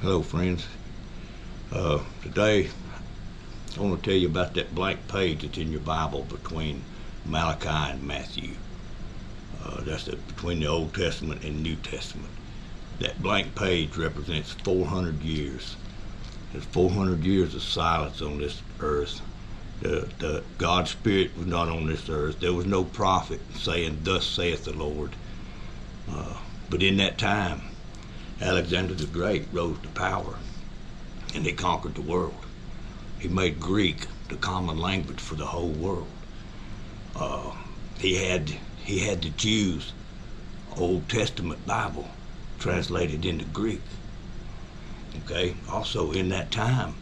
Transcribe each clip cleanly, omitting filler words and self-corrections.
Hello friends. Today I want to tell you about that blank page that's in your Bible between Malachi and Matthew. Between the Old Testament and New Testament. That blank page represents 400 years. There's 400 years of silence on this earth. The God's Spirit was not on this earth. There was no prophet saying, "Thus saith the Lord." But in that time, Alexander the Great rose to power, and he conquered the world. He made Greek the common language for the whole world. He had the Jews' Old Testament Bible translated into Greek. Okay. Also, in that time,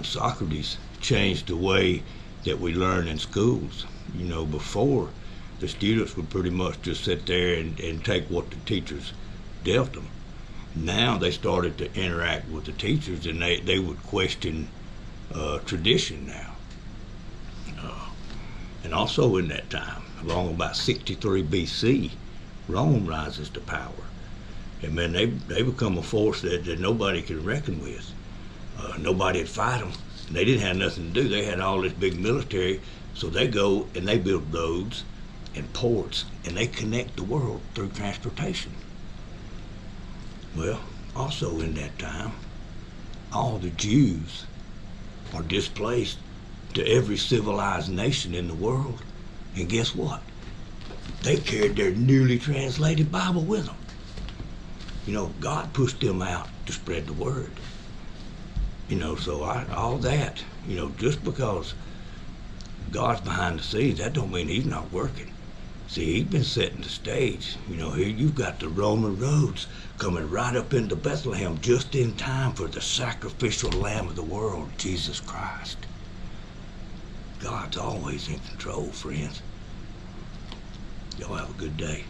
Socrates changed the way that we learn in schools. Before, the students would pretty much just sit there and take what the teachers dealt them. Now they started to interact with the teachers, and they would question tradition now. And also in that time, along about 63 BC, Rome rises to power. And man, they become a force that nobody can reckon with. Nobody would fight them. They didn't have nothing to do. They had all this big military, so they go and they build roads and ports, and they connect the world through transportation. Well, also in that time, all the Jews are displaced to every civilized nation in the world. And guess what? They carried their newly translated Bible with them. God pushed them out to spread the word. All that, just because God's behind the scenes, that don't mean he's not working. See, he's been setting the stage. Here you've got the Roman roads coming right up into Bethlehem just in time for the sacrificial Lamb of the world, Jesus Christ. God's always in control, friends. Y'all have a good day.